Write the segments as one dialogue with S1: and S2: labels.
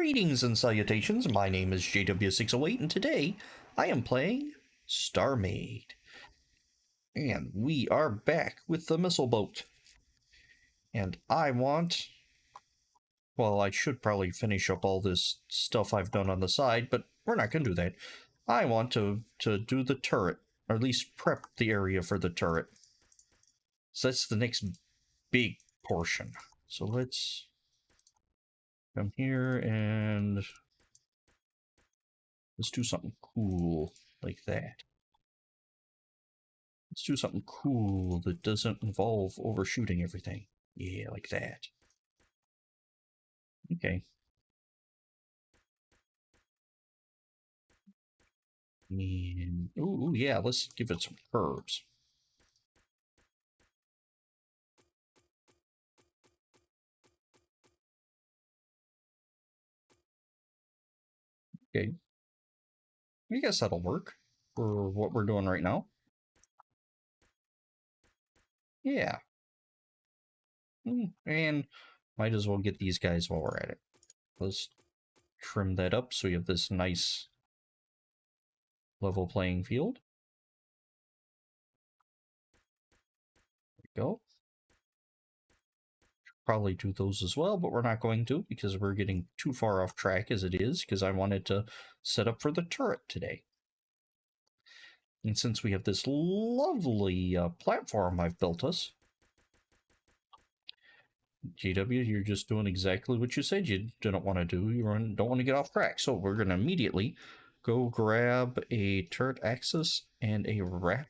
S1: Greetings and salutations, my name is JW608 and today I am playing StarMade. And we are back with the missile boat. And well, I should probably finish up all this stuff I've done on the side, but we're not going to do that. I want to do the turret, or at least prep the area for the turret. So that's the next big portion. So let's come here and let's do something cool like that. Let's do something cool that doesn't involve overshooting everything. Yeah, like that. Okay. And, ooh, yeah, let's give it some curves. Okay. I guess that'll work for what we're doing right now. Yeah. And might as well get these guys while we're at it. Let's trim that up so we have this nice level playing field. There we go. Probably do those as well, but we're not going to because we're getting too far off track as it is, because I wanted to set up for the turret today. And since we have this lovely platform I've built us, GW, you're just doing exactly what you said you didn't want to do. You don't want to get off track. So we're going to immediately go grab a turret axis and a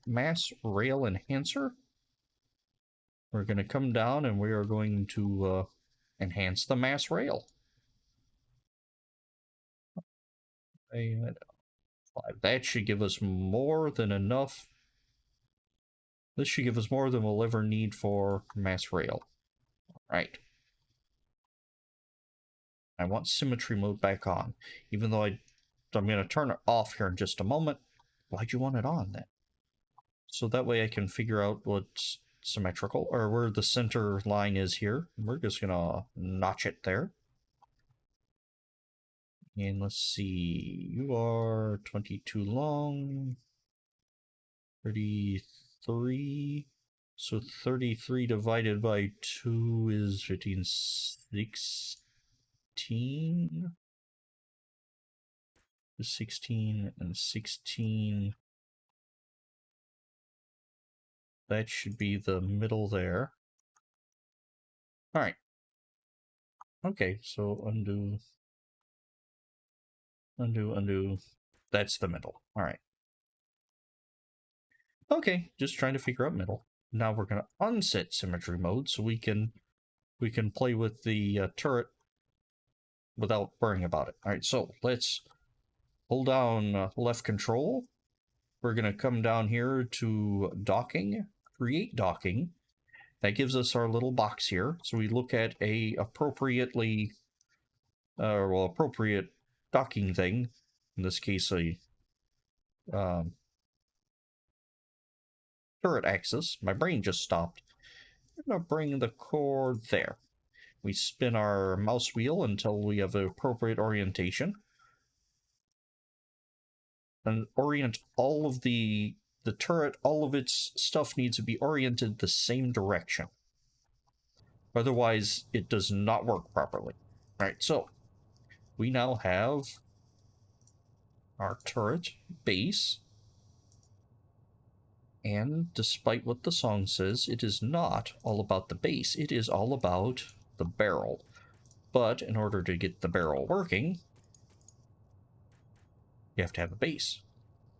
S1: mass rail enhancer. We're going to come down and we are going to enhance the mass rail. That should give us more than enough. This should give us more than we'll ever need for mass rail. Right. I want symmetry mode back on, even though I'm going to turn it off here in just a moment. Why'd you want it on then? So that way I can figure out what's symmetrical, or where the center line is here. We're just going to notch it there. And let's see, you are 22 long, 33. So 33 divided by 2 is 15, 16. 16 and 16. That should be the middle there. All right. Okay, so undo. That's the middle. All right. Okay, just trying to figure out middle. Now we're going to unset symmetry mode so we can play with the turret without worrying about it. All right, so let's hold down left control. We're going to come down here to docking, create docking. That gives us our little box here. So we look at a appropriate docking thing. In this case, a turret axis. My brain just stopped. I'm going to bring the core there. We spin our mouse wheel until we have the appropriate orientation. And orient all of the turret, all of its stuff needs to be oriented the same direction. Otherwise, it does not work properly. Alright, so we now have our turret base. And despite what the song says, it is not all about the base. It is all about the barrel. But in order to get the barrel working, you have to have a base.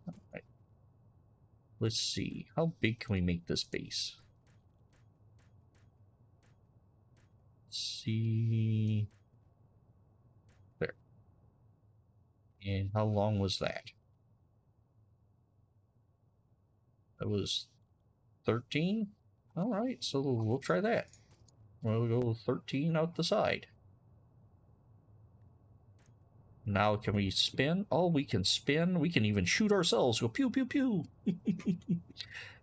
S1: All right. Let's see. How big can we make this base? Let's see. There. And how long was that? That was 13? All right, so we'll try that. We'll go 13 out the side. Now can we spin? Oh, we can spin. We can even shoot ourselves. Go pew, pew, pew.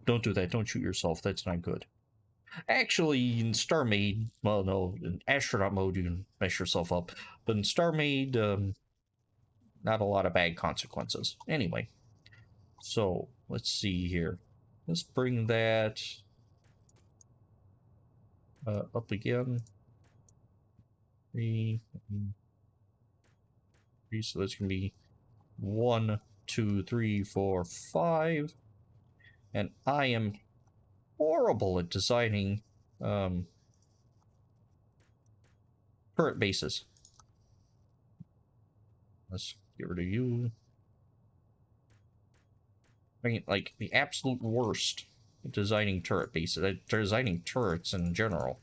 S1: Don't do that. Don't shoot yourself. That's not good. Actually, in StarMade, well, no, in astronaut mode you can mess yourself up, but in StarMade, not a lot of bad consequences. Anyway, so let's see here. Let's bring that up again. Three, three, so that's gonna be 1, 2, 3, 4, 5. And I am horrible at designing um, turret bases. Let's get rid of you. I mean, like, the absolute worst at designing turret bases. Designing turrets in general,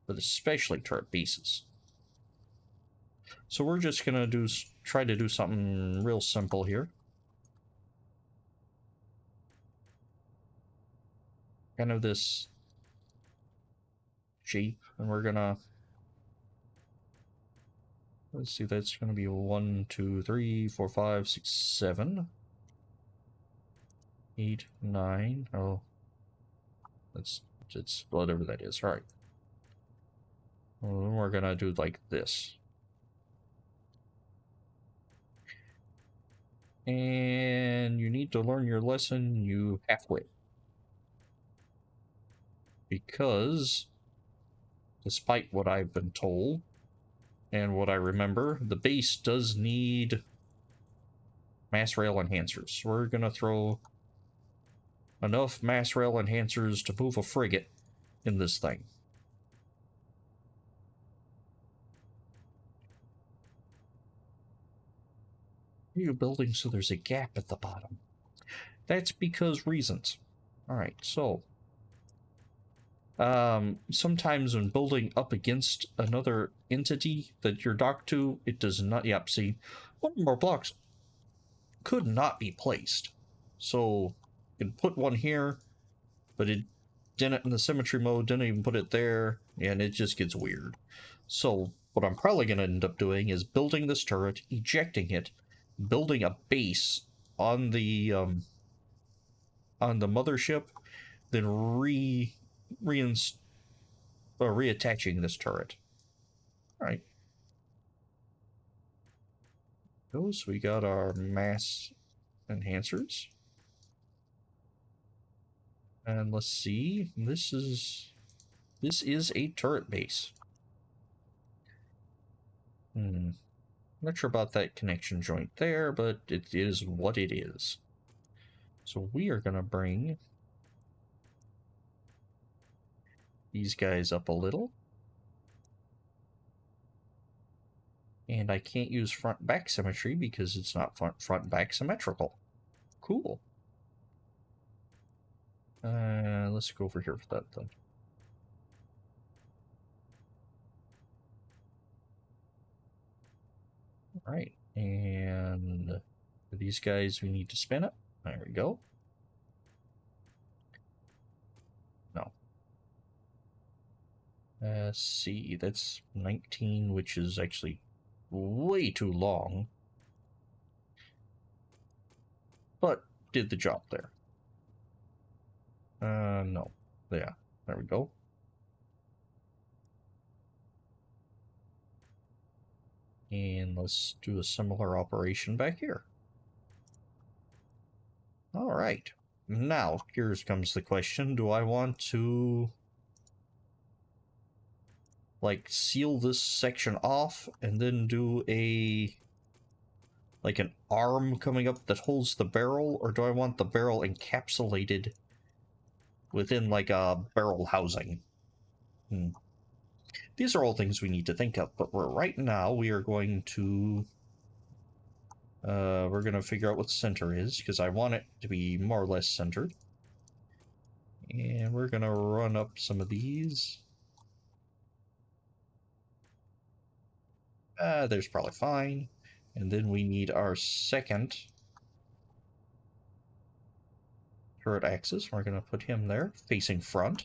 S1: but especially turret bases. So we're just gonna try to do something real simple here. Kind of this shape, and we're gonna, let's see, that's gonna be 1, 2, 3, 4, 5, 6, 7, 8, 9. Oh, it's whatever that is. All right. Well, then we're gonna do like this. And you need to learn your lesson, you halfwit. Because, despite what I've been told, and what I remember, the base does need mass rail enhancers. We're gonna throw enough mass rail enhancers to move a frigate in this thing. You're building so there's a gap at the bottom. That's because reasons. Alright, so sometimes when building up against another entity that you're docked to, it does not, yep, see, one more blocks could not be placed. So you can put one here, but it didn't in the symmetry mode, didn't even put it there, and it just gets weird. So what I'm probably going to end up doing is building this turret, ejecting it, building a base on the mothership, then reattaching this turret. All right. So we got our mass enhancers. And let's see. This is a turret base. I'm not sure about that connection joint there, but it is what it is. So we are gonna bring these guys up a little. And I can't use front-back symmetry because it's not front-back symmetrical. Cool. Let's go over here for that then. All right, and for these guys, we need to spin it. There we go. No. See, that's 19, which is actually way too long. But did the job there. No. Yeah, there we go. And let's do a similar operation back here. All right. Now, here comes the question. Do I want to, like, seal this section off and then do like an arm coming up that holds the barrel, or do I want the barrel encapsulated within, like, a barrel housing? These are all things we need to think of, but right now we are going to we're going to figure out what center is, because I want it to be more or less centered. And we're going to run up some of these. There's probably fine. And then we need our second turret axis. We're going to put him there, facing front.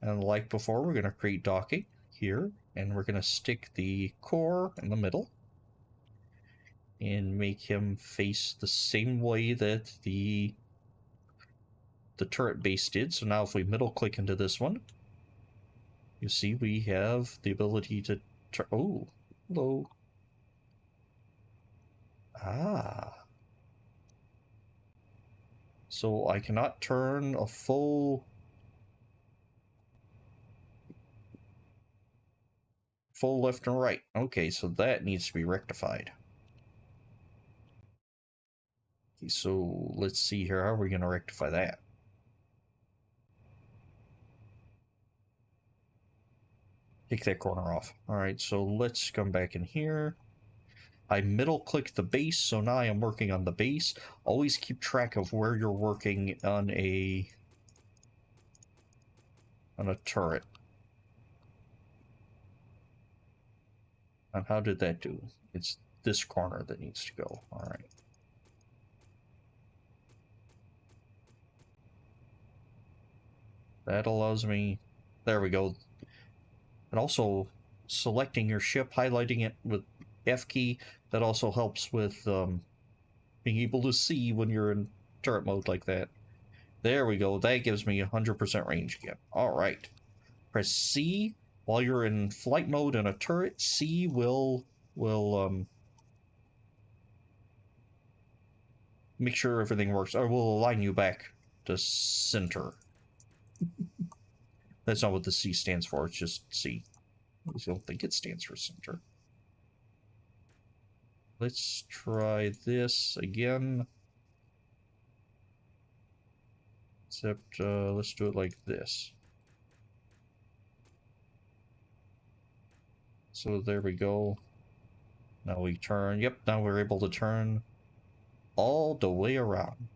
S1: And like before, we're going to create docking here. And we're going to stick the core in the middle. And make him face the same way that the the turret base did. So now if we middle click into this one, you see we have the ability to turn. Oh, hello. Ah. So I cannot turn a full left and right. Okay, so that needs to be rectified. Okay, so let's see here. How are we going to rectify that? Take that corner off. All right, so let's come back in here. I middle click the base, so now I am working on the base. Always keep track of where you're working on a turret. And how did that do? It's this corner that needs to go. All right. That allows me. There we go. And also selecting your ship, highlighting it with F key. That also helps with being able to see when you're in turret mode like that. There we go. That gives me 100% range again. All right. Press C while you're in flight mode in a turret. C will make sure everything works, or will align you back to center. That's not what the C stands for. It's just C. I don't think it stands for center. Let's try this again. Except let's do it like this. So there we go. Now we turn. Yep, now we're able to turn all the way around.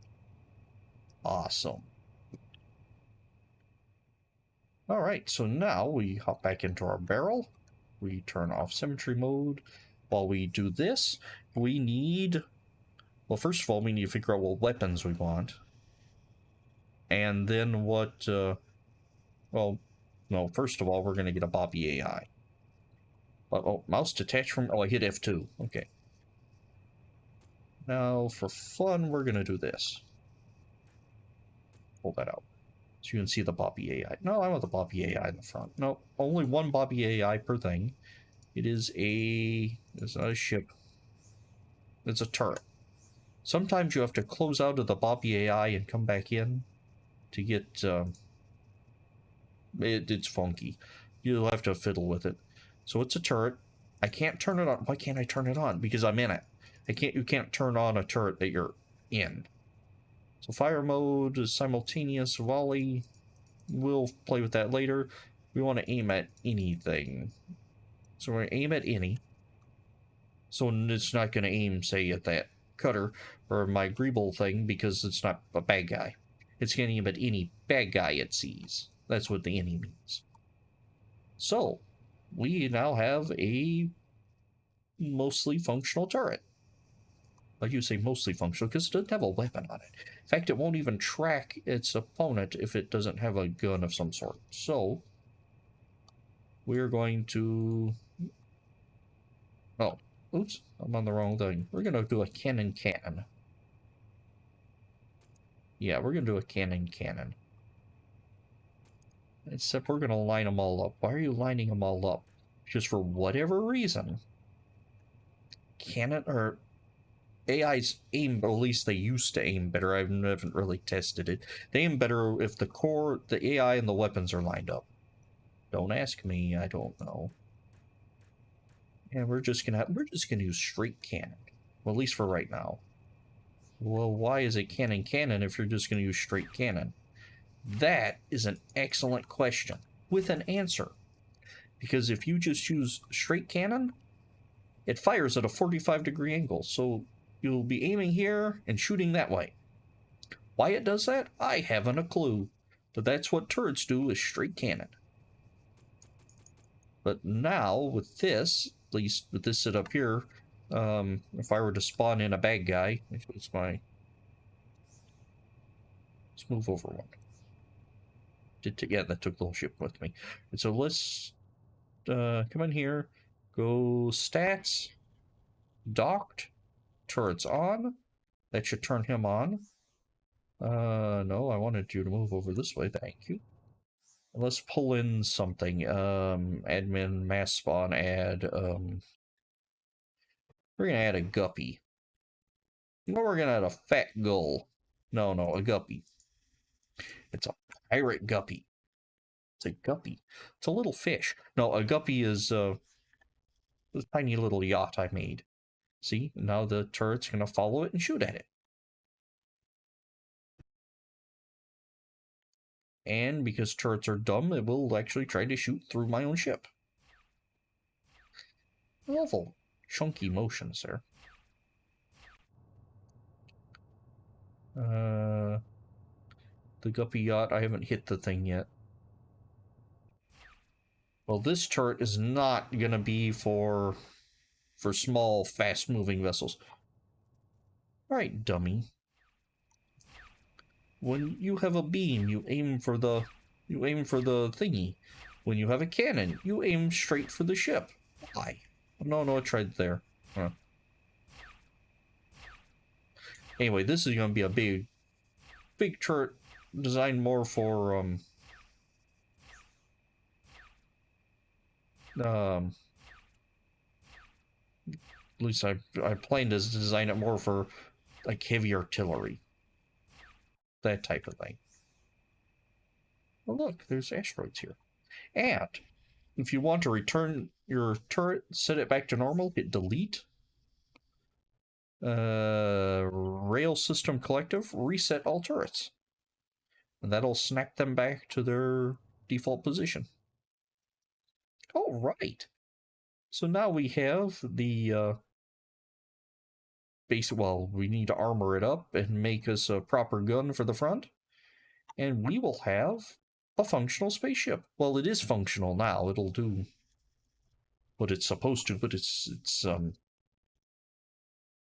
S1: Awesome. All right, so now we hop back into our barrel. We turn off symmetry mode. While we do this, we need... Well, first of all, we need to figure out what weapons we want. And then what... well, no, first of all, we're going to get a Bobby AI. Oh, mouse detached from... Oh, I hit F2. Okay. Now, for fun, we're going to do this. Pull that out. So you can see the Bobby AI. No, I want the Bobby AI in the front. No, only one Bobby AI per thing. It is a... It's not a ship. It's a turret. Sometimes you have to close out of the Bobby AI and come back in to get... it's funky. You'll have to fiddle with it. So it's a turret. I can't turn it on. Why can't I turn it on? Because I'm in it. You can't turn on a turret that you're in. So fire mode is simultaneous volley. We'll play with that later. We want to aim at anything. So we're going to aim at any. So it's not going to aim, say, at that cutter or my Greeble thing because it's not a bad guy. It's going to aim at any bad guy it sees. That's what the any means. So we now have a mostly functional turret. Like you say, mostly functional because it doesn't have a weapon on it. In fact, it won't even track its opponent if it doesn't have a gun of some sort. So we're going to... Oh, oops, I'm on the wrong thing. We're going to do a cannon. Yeah, we're going to do a cannon. Except we're going to line them all up. Why are you lining them all up? Just for whatever reason, cannon or AI's aim, or at least they used to aim better. I haven't really tested it. They aim better if the AI and the weapons are lined up. Don't ask me, I don't know. And we're just gonna use straight cannon. Well, at least for right now. Well, why is it cannon if you're just gonna use straight cannon? That is an excellent question with an answer. Because if you just use straight cannon, it fires at a 45-degree angle. So you'll be aiming here and shooting that way. Why it does that, I haven't a clue. But that's what turrets do, is straight cannon. But now, with this, at least with this setup here, if I were to spawn in a bad guy, let's move over one. Yeah, that took the whole ship with me. And so let's come in here, go stats, docked, turrets on. That should turn him on. No, I wanted you to move over this way, thank you. Let's pull in something. Admin, mass spawn, add, we're gonna add a guppy. No, we're gonna add a fat gull. No, a guppy. It's a pirate guppy. It's a guppy. It's a little fish. No, a guppy is, this tiny little yacht I made. See, now the turret's gonna follow it and shoot at it. And because turrets are dumb, it will actually try to shoot through my own ship. Awful chunky motions there. The guppy yacht, I haven't hit the thing yet. Well, this turret is not gonna be for small, fast-moving vessels. Alright, dummy. When you have a beam, you aim for the thingy. When you have a cannon, you aim straight for the ship. Why? No, I tried there. Huh. Anyway, this is gonna be a big turret designed more for at least I plan to design it more for like heavy artillery, that type of thing. Well, look, there's asteroids here. And if you want to return your turret, set it back to normal, hit delete. Rail system collective, reset all turrets. And that'll snap them back to their default position. All right. So now we have the base. Well, we need to armor it up and make us a proper gun for the front. And we will have a functional spaceship. Well, it is functional now. It'll do what it's supposed to, but it's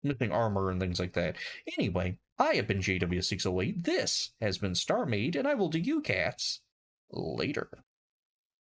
S1: missing armor and things like that. Anyway, I have been JW608. This has been StarMade, and I will do you cats later.